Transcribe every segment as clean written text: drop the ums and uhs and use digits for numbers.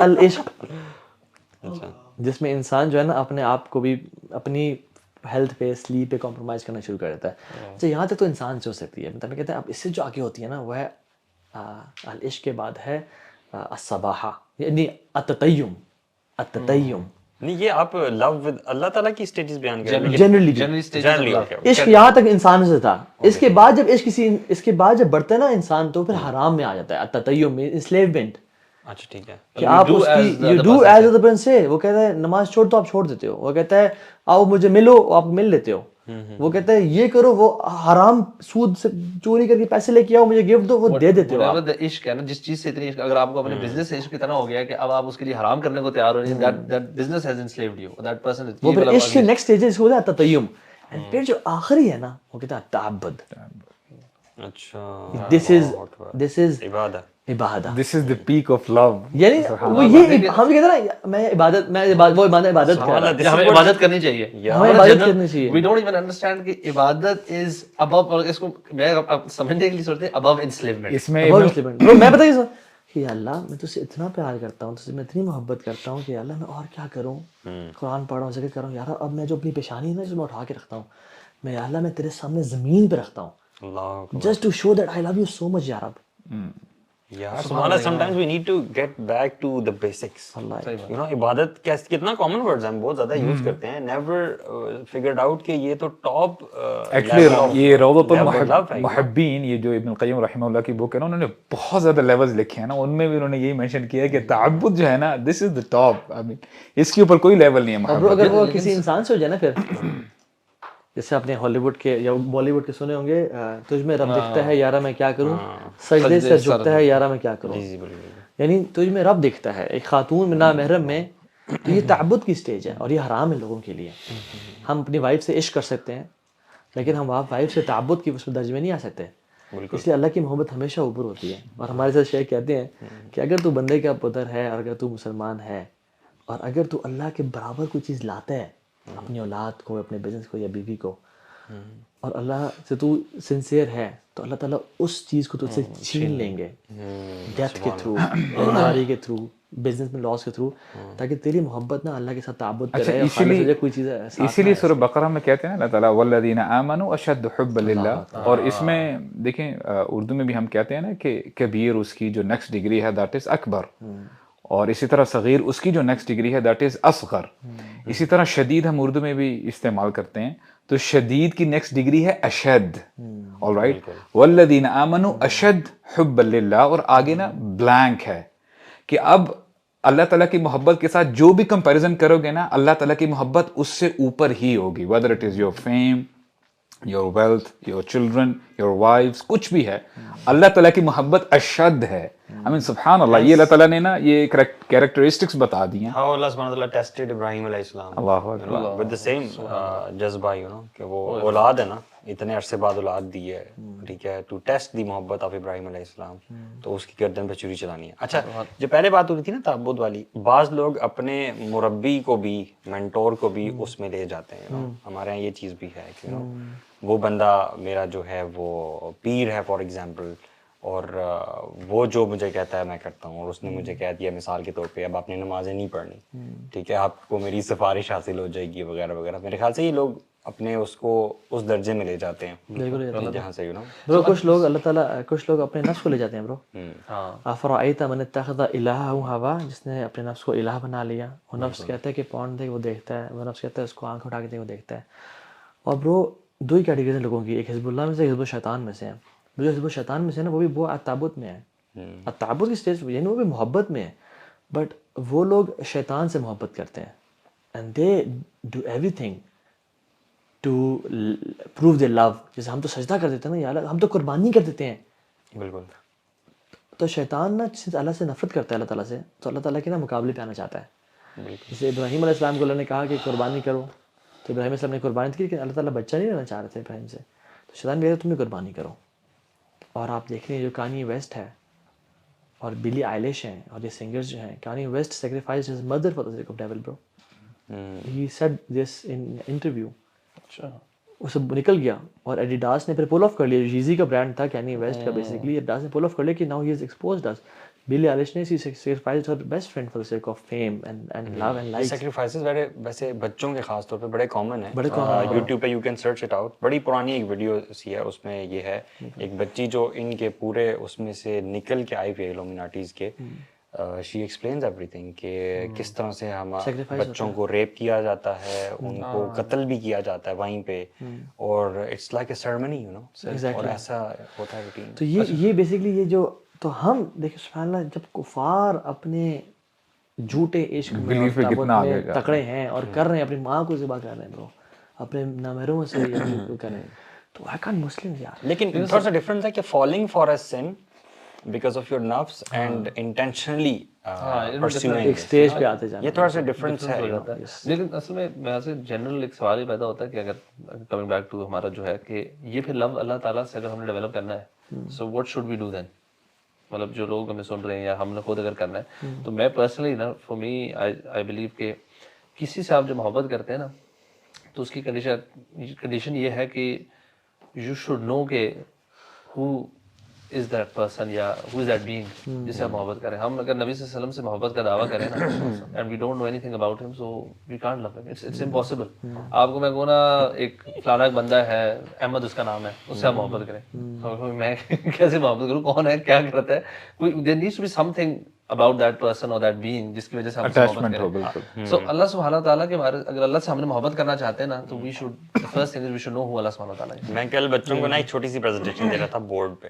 العشق, جس میں انسان جو ہے نا اپنے آپ کو بھی اپنی ہیلتھ پہ سلیپ پہ کمپرومائز کرنا شروع کر دیتا ہے. اچھا یہاں تک تو انسان سے ہو سکتی ہے, مطلب کہتے ہیں اب اس سے جو آگے ہوتی ہے نا وہ ہے العشق کے بعد ہے الصباحہ, یعنی التطیم. نہیں یہ آپ لو ود اللہ تعالیٰ کی اسٹیٹس بیان کر رہے ہیں. جنرلی عشق یہاں تک انسان سے تھا, اس کے بعد جب عشق اس کے بعد جب بڑھتا ہے نا انسان تو پھر حرام میں آ جاتا ہے التطیم میں انسلیومنٹ. اچھا ٹھیک ہے, کہ آپ اس کی you do as other person سے, وہ کہتا ہے نماز چھوڑ تو آپ چھوڑ دیتے ہو, وہ کہتا ہے آؤ مجھے ملو آپ مل لیتے ہو, وہ کہتا ہے یہ کرو, وہ حرام سود سے چوری کر کے پیسے لے کے آؤ مجھے گفٹ دو, وہ دے دیتے ہو. عشق ہے نا جس چیز سے اتنی عشق, اگر آپ کو اپنے بزنس سے عشق اتنا ہو گیا کہ اب آپ اس کے لیے حرام کرنے کو تیار ہو رہے ہیں, that business has enslaved you, that person. وہ پھر عشق کے نیکسٹ اسٹیج ہے, اس کو ہوتا ہے التطیم. پھر جو آخری ہے نا وہ کہتا ہے التعبد. اچھا this is عبادت, This is the peak of love. یعنی وہ یہ ہم کہتے ہیں نا میں عبادت وہ عبادت کر رہا ہے, ہمیں عبادت کرنی چاہیے, ہمیں عبادت کرنی چاہیے. we don't even understand کہ عبادت is above, اور اس کو میں سمجھنے کے لیے سوچتے ہیں above enslavement. اس میں میں بتائیے سر کہ اللہ میں تجھ سے اتنا پیار کرتا ہوں, تجھ سے میں اتنی محبت کرتا ہوں کہ اللہ میں اور کیا کروں, قرآن پڑھ رہا ہوں, ذکر کر رہا ہوں, یار اب میں جو اپنی پیشانی ہے نا جس میں اٹھا کے رکھتا ہوں, میں یا اللہ میں تیرے سامنے زمین پہ رکھتا ہوں, just to show that I love you so much یا رب. یار سبحان اللہ, sometimes we need to get back to the basics. You know عبادت کتنا common words ہیں, بہت زیادہ یوز کرتے ہیں, never figured out کہ یہ تو ٹاپ ایکچولی یہ روضۃ المحبین, یہ جو ابن القیم رحمہ اللہ کی بک ہے نا, انہوں نے بہت زیادہ لیولز لکھے ہیں نا, ان میں بھی انہوں نے یہی مینشن کیا ہے کہ تعبد جو ہے نا دس از دا ٹاپ, اس کے اوپر کوئی لیول نہیں ہے محبت. اگر وہ کسی انسان سے ہو جائے نا, پھر جیسے آپ نے ہالی ووڈ کے یا بالی ووڈ کے سنے ہوں گے, تجھ میں رب دکھتا ہے یارا میں کیا کروں, سجدے سے جھکتا ہے یارا میں کیا کروں, یعنی تجھ میں رب دکھتا ہے ایک خاتون نامحرم میں, تو یہ تعبد کی سٹیج ہے اور یہ حرام ہے لوگوں کے لیے. ہم اپنی وائف سے عشق کر سکتے ہیں لیکن ہم وائف سے تعبد کی اس درجے میں نہیں آ سکتے, اس لیے اللہ کی محبت ہمیشہ اوپر ہوتی ہے. اور ہمارے ساتھ شیخ کہتے ہیں کہ اگر تو بندے کا پتر ہے اور اگر تو مسلمان ہے اور اگر تو اللہ کے برابر کوئی چیز لاتا ہے, اپنی اولاد کو, اپنے بزنس کو یا بیوی کو, اور اللہ سے تو سنسیئر ہے, تو اللہ تعالیٰ اس چیز کو تجھ سے چھین لیں گے ڈیتھ کے تھرو, بیماری کے تھرو, بزنس میں لاس کے تھرو, تاکہ تیری محبت نا اللہ کے ساتھ تعبد کرے. اسی لیے سورہ بقرہ میں کہتے ہیں اللہ تعالیٰ والذین آمنوا اشد حبا للہ, اور اس میں دیکھیں اردو میں بھی ہم کہتے ہیں نا کہ کبیر اس کی جو نیکسٹ ڈگری ہے دیٹ از اکبر, اور اسی طرح صغیر اس کی جو نیکسٹ ڈگری ہے دیٹ از اصغر. اسی طرح شدید ہم اردو میں بھی استعمال کرتے ہیں, تو شدید کی نیکسٹ ڈگری ہے اشد. آل رائٹ, والذین آمنوا اشد حبا للہ, اور آگے نا بلینک ہے کہ اب اللہ تعالیٰ کی محبت کے ساتھ جو بھی کمپیریزن کرو گے نا, اللہ تعالیٰ کی محبت اس سے اوپر ہی ہوگی, whether it is your fame, your wealth, your children, your wives, کچھ بھی ہے, اللہ تعالیٰ کی محبت اشد ہے. I mean سبحان اللہ, یہ اللہ تعالیٰ نے نا یہ کیریکٹرسٹکس بتا دی ہیں. How Allah subhanahu wa ta'ala tested Ibrahim alayhi salam, Allah Akbar, with the same جذبہ, you know, کہ وہ اولاد ہے نا, اتنے عرصے بعد اولاد دی ہے, ٹھیک ہے, ٹو ٹیسٹ دی محبت آف ابراہیم علیہ السلام, تو اس کی گردن پہ چھری چلانی ہے. اچھا جو پہلے بات ہو رہی تھی نا تعبد والی, بعض لوگ اپنے مربی کو بھی, مینٹور کو بھی اس میں لے جاتے ہیں. ہمارے یہاں یہ چیز بھی ہے کہ وہ بندہ میرا جو ہے وہ پیر ہے فار ایگزامپل, اور وہ جو مجھے کہتا ہے میں کرتا ہوں, اور اس نے مجھے کہہ دیا مثال کے طور پہ اب آپ نے نمازیں نہیں پڑھنی, ٹھیک ہے, آپ کو میری سفارش حاصل ہو جائے گی وغیرہ وغیرہ. میرے خیال سے یہ لوگ اپنے اس کو اس درجے میں لے جاتے ہیں جہاں سے برو کچھ لوگ اللہ تعالیٰ, کچھ لوگ اپنے نفس کو لے جاتے ہیں برو. افرأیت من اتخذ الہہ ہوا, جس نے اپنے نفس کو الہ بنا لیا. وہ نفس کہتا ہے کہ پون دے وہ دیکھتا ہے, وہ نفس کہتا ہے اس کو آنکھ اٹھا کے دے وہ دیکھتا ہے. اور برو دو ہی کیٹیگریز ہیں لوگوں کی, ایک حزب اللہ میں سے, حزب الشیطان میں سے ہیں. جو حزب الشیطان میں سے نا وہ بھی وہ تعبد میں ہے, تعبد کی اسٹیج, یعنی وہ بھی محبت میں ہے, بٹ وہ لوگ شیطان سے محبت کرتے ہیں, and they do everything to prove their love. جیسے ہم تو سجدہ کر دیتے ہیں نا, یا ہم تو قربانی کر دیتے ہیں. بالکل. تو شیطان نا اللہ سے نفرت کرتا ہے اللہ تعالیٰ سے, تو اللہ تعالیٰ کے نا مقابلے پہ آنا چاہتا ہے. جیسے ابراہیم علیہ السلام کو اللہ نے کہا کہ قربانی کرو, تو ابراہیم علیہ السلام نے قربانی کی, لیکن اللہ تعالیٰ بچہ نہیں لینا چاہ رہے تھے ابراہیم سے, تو شیطان کہتا ہے تم بھی قربانی کرو. اور آپ دیکھ رہے ہیں جو کانی ویسٹ ہے اور بلی آئلش ہیں اور یہ سنگرز جو ہیں, کانی waste sacrificed his mother for the sake of devil bro. He said this in interview. اچھا وہ سب نکل گیا, اور ایڈیڈاس نے پھر پول آف کر لیا. ییزی کا برانڈ تھا کینی ویسٹ کا, بیسیکلی ایڈیڈاس نے پول آف کر لیا کہ now he has exposed us. Billie Eilish نے sacrificed her best friend for the sake of fame and love and likes. Sacrifices ویسے بچوں کے خاص طور پہ بڑے کامن ہیں, بڑے common یوٹیوب پہ you can search it out. بڑی پرانی ایک ویڈیو سی ہے, اس میں یہ ہے ایک بچی جو ان کے پورے اس میں سے نکل کے آئی ہوئی ہے الومناٹیز کے. شی ایکسپلینز ایوری تھنگ کہ کس طرح سے ہمارے بچوں کو ریپ کیا جاتا ہے, ان کو قتل بھی کیا جاتا ہے وہیں پہ, اور it's like a ceremony you know, اور ایسا ہوتا ہے روٹین. تو یہ بیسکلی یہ جو تو ہم دیکھیں سبحان اللہ, جب کفار اپنے جھوٹے عشق میں تکڑے ہیں اور کر رہے ہیں, اپنی ماں کو ذبح کر رہے ہیں برو, اپنے نامحرموں سے کر رہے ہیں, تو why can't Muslims یار. لیکن تھوڑا سا ڈفرنس ہے کہ falling for a sin because of your nafs and intentionally pursuing ایک اسٹیج پہ آتے جانا, یہ تھوڑا سا ڈفرنس ہے. لیکن اصل میں یہاں سے جنرل ایک سوال ہی پیدا ہوتا ہے کہ اگر کمنگ بیک ٹو ہمارا جو ہے کہ یہ پھر لو اللہ تعالیٰ سے اگر ہم نے ڈیولپ کرنا ہے, so what should we do then. مطلب جو لوگ ہمیں سن رہے ہیں یا ہم نے خود اگر کرنا ہے, تو میں پرسنلی نا فار می آئی بلیو کہ کسی سے آپ جب محبت کرتے ہیں نا, تو اس کی کنڈیشن یہ ہے کہ یو شوڈ نو کہ ہو از دیٹ پرسن یا ہو از دیٹ بینگ جس سے آپ محبت کریں. ہم اگر نبی صلی اللہ علیہ وسلم سے محبت کا دعویٰ کریں نا, and we don't know anything about ہم, سو وی کانٹ لو ہم, اٹس امپاسبل. آپ کو میں کہوں نا ایک فلانا ایک بندہ ہے احمد اس کا نام ہے, اس سے آپ محبت کریں, میں کیسے محبت کروں, کون ہے, کیا کرتا ہے, دیر نیڈس ٹو بی سم تھنگ about that person or that being جس کی وجہ سے ہم محبت کریں. So اللہ سبحانہ تعالیٰ کے بارے اگر اللہ سے ہم نے محبت کرنا چاہتے ہیں نا, تو we should, the first thing is we should know who اللہ سبحانہ تعالیٰ ہے. میں کل بچوں کو نا ایک چھوٹی سی پریزنٹیشن دے رہا تھا بورڈ پہ.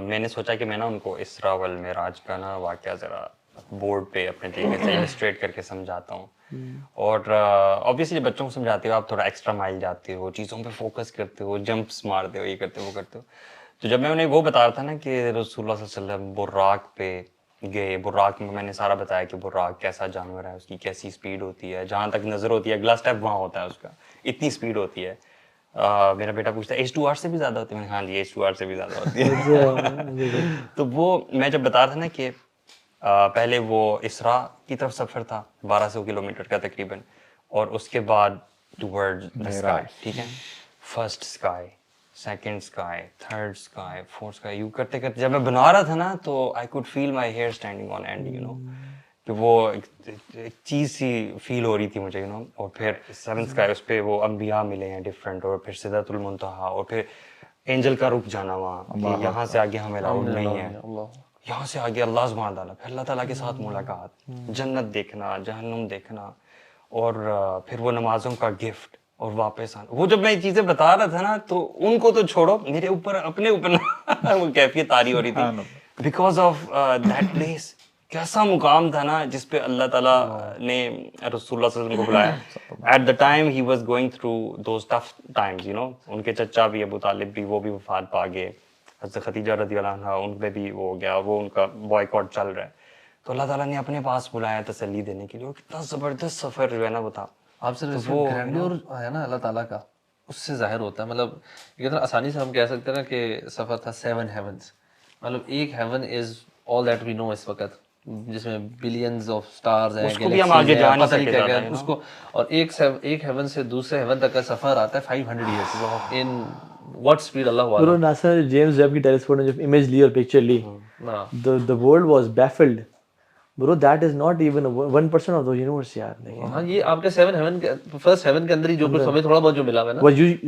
میں نے سوچا کہ میں نا ان کو اسراء والمعراج کا نا واقعہ ذرا بورڈ پہ اپنے طریقے سے السٹریٹ کر کے سمجھاتا ہوں. اور obviously جب بچوں کو سمجھاتے ہو آپ تھوڑا ایکسٹرا مائل جاتے ہو, چیزوں پہ فوکس کرتے ہو, جمپس مارتے ہو, یہ کرتے ہو وہ کرتے ہو. تو جب میں انہیں وہ بتا رہا تھا نا کہ رسول اللہ صلی اللہ علیہ وسلم براق پہ گئے, براق میں نے سارا بتایا کہ براق کیسا جانور ہے, اس کی کیسی اسپیڈ ہوتی ہے, جہاں تک نظر ہوتی ہے اگلا اسٹیپ وہاں ہوتا ہے اس کا, اتنی اسپیڈ ہوتی ہے. میرا بیٹا پوچھتا ہے H2R سے بھی زیادہ ہوتی ہے, میں نے کہا ہاں جی H2R سے بھی زیادہ ہوتی ہے. تو وہ میں جب بتا رہا تھا نا کہ پہلے وہ اسراء کی طرف سفر تھا 1200 کلومیٹر کا تقریباً, اور اس کے بعد ٹورڈ دی اسکائی, ٹھیک ہے, first sky, second sky, third sky, fourth sky, یوں کرتے کرتے جب میں بنا رہا تھا نا تو I could feel my hair standing on end, you know, کہ وہ ایک چیز سی فیل ہو رہی تھی مجھے, یو نو. اور پھر سیونتھ اسکائی اس پہ وہ انبیاء ملے ہیں ڈفرینٹ, اور پھر سدرۃ المنتہا, اور پھر اینجل کا رک جانا وہاں کہ یہاں سے آگے ہمیں الاؤڈ نہیں ہے, یہاں سے آگے اللہ سبحانہ تعالیٰ, پھر اللہ تعالیٰ کے ساتھ ملاقات, جنت دیکھنا, جہنم دیکھنا, اور پھر وہ نمازوں کا گفٹ, اور واپس آنا. وہ جب میں یہ چیزیں بتا رہا تھا نا تو ان کو تو چھوڑو, میرے اوپر اپنے اوپر وہ کیفیت طاری ہو رہی تھی بیکاز آف دیٹ پلیس. کیسا مقام تھا نا جس پہ اللہ تعالیٰ نے رسول اللہ صلی اللہ علیہ وسلم کو بلایا. At the time he was going through those tough times, you know. ان کے چچا بھی ابو طالب بھی, وہ بھی وفات پا گئے. حضرت خدیجہ رضی اللہ عنہا, ان پہ بھی وہ ہو گیا, وہ ان کا بوائیکاٹ چل رہا ہے. تو اللہ تعالیٰ نے اپنے پاس بلایا تسلی دینے کے لیے. اور کتنا زبردست سفر جو ہے نا وہ تھا. آپ سے وہ گرینڈیور ہے نا اللہ تعالیٰ کا, اس سے ظاہر ہوتا ہے. مطلب کتنا آسانی سے ہم کہہ سکتے ہیں نا کہ سفر تھا 7 heavens. مطلب ایک heaven is all that we نو اس وقت, جس میں بلینز آف سٹارز ہیں, اس کو, اور ایک ہیون سے دوسرے ہیون تک کا سفر آتا ہے 500 years. ان what speed اللہ ہوا. برو ناسا نے جیمز ویب کی ٹیلیسکوپ نے جب امیج لی اور پکچر لی, the world was baffled. Bro, that is not even 1% of the universe یار. ہاں یہ آپ کے 7 heaven کے فرسٹ ہیون کے اندر ہی جو کچھ ہمیں تھوڑا بہت جو ملا ہے نا,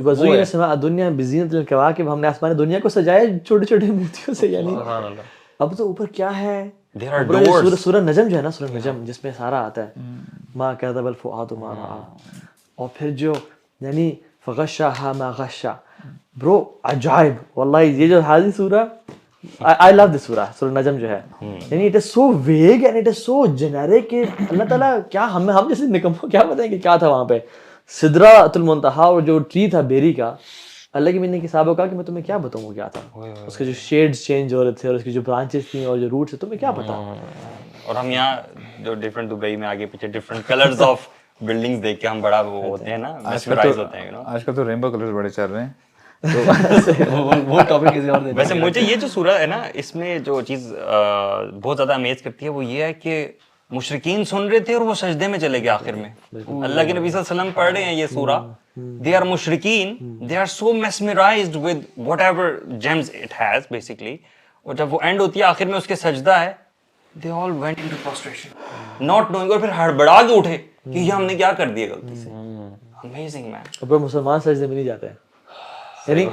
وزوین السماء الدنیا بزینۃ الکواکب, ہم نے آسمان دنیا کو سجایا چھوٹے چھوٹے موتیوں سے. یعنی اب تو اوپر کیا ہے, سورہ نجم جو ہے نا, سورہ نجم جس میں سارا آتا ہے, ما کذب الفؤاد ما رأى, اور پھر جو یعنی فغشاها ما غشا. برو عجائب واللہ, یہ جو حاضر سورہ, I love this surah, سورہ نجم جو ہے, یعنی it is so vague and it is so generic کہ اللہ تعالیٰ کیا ہم جیسے نکموں کیا بتائیں کہ کیا تھا وہاں پہ. سدرۃ المنتہا, اور جو ٹری تھا بیری کا, اللہ کے ملنے کے صاحب کہا کہ میں تمہیں کیا بتاؤں کیا تھا, اس کے جو شیڈز چینج ہو رہے تھے, اور اس کی جو برانچز تھیں, اور جو روٹس تھے, تمہیں کیا پتا. اور ہم یہاں جو ڈفرینٹ دبئی میں آگے پیچھے ڈفرینٹ کلرز آف بلڈنگز دیکھ کے ہم بڑا وہ ہوتے ہیں نا, میسمرائز ہوتے ہیں. آج کل تو رینبو کلرز بڑے چل رہے ہیں. وہ ٹاپک کسی اور. ویسے مجھے یہ جو سورہ ہے نا, اس میں جو چیز بہت زیادہ امیز کرتی ہے وہ یہ ہے کہ مشرکین سن رہے تھے اور وہ سجدے میں چلے گئے آخر میں. اللہ کے نبی صلی اللہ علیہ وسلم پڑھ رہے ہیں یہ سورہ, they are مشرکین, they are so mesmerized with whatever gems it has basically, اور جب وہ اینڈ ہوتی ہے آخر میں اس کے سجدہ ہے, they all went into prostration not knowing, اور پھر ہڑبڑا کے اٹھے کہ یہ ہم نے کیا کر دیا غلطی سے. Amazing man. اور پھر مسلمان سجدے میں نہیں جاتے ہیں, یعنی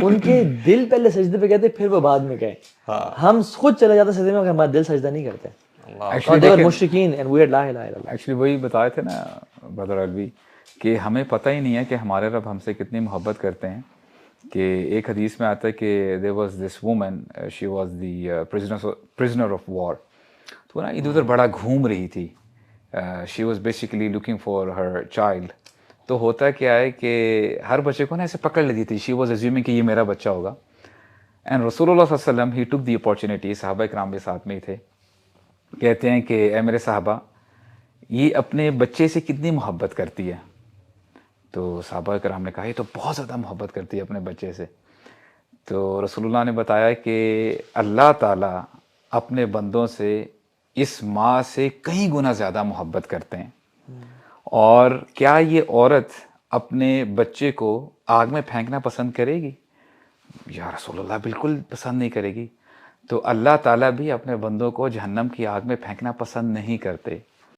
ان کے دل پہلے سجدے پہ گئے تھے پھر وہ بعد میں گئے. ہم خود چلے جاتے سجدے میں, ہمارا دل سجدہ نہیں کرتے. مشرکین اینڈ وی لا الہ الا اللہ. ایکچولی وہی بتائے تھے نا بدر الوی کہ ہمیں پتہ ہی نہیں ہے کہ ہمارے رب ہم سے کتنی محبت کرتے ہیں. کہ ایک حدیث میں آتا ہے کہ there was this woman, she was the prisoner of war. تو نا ادھر ادھر بڑا گھوم رہی تھی. She was basically looking for her child. تو ہوتا کیا ہے کہ ہر بچے کو نا ایسے پکڑ لیتی تھی. She was assuming کہ یہ میرا بچہ ہوگا. And رسول اللہ صلی اللہ علیہ وسلم he took the opportunity, صحابہ کرام بھی ساتھ میں ہی تھے, کہتے ہیں کہ اے میرے صحابہ یہ اپنے بچے سے کتنی محبت کرتی ہے. تو صحابہ کرام نے کہا یہ تو بہت زیادہ محبت کرتی ہے اپنے بچے سے. تو رسول اللہ نے بتایا کہ اللہ تعالیٰ اپنے بندوں سے اس ماں سے کئی گنا زیادہ محبت کرتے ہیں. اور کیا یہ عورت اپنے بچے کو آگ میں پھینکنا پسند کرے گی؟ یا رسول اللہ بالکل پسند نہیں کرے گی. تو اللہ تعالیٰ بھی اپنے بندوں کو جہنم کی آگ میں پھینکنا پسند نہیں کرتے.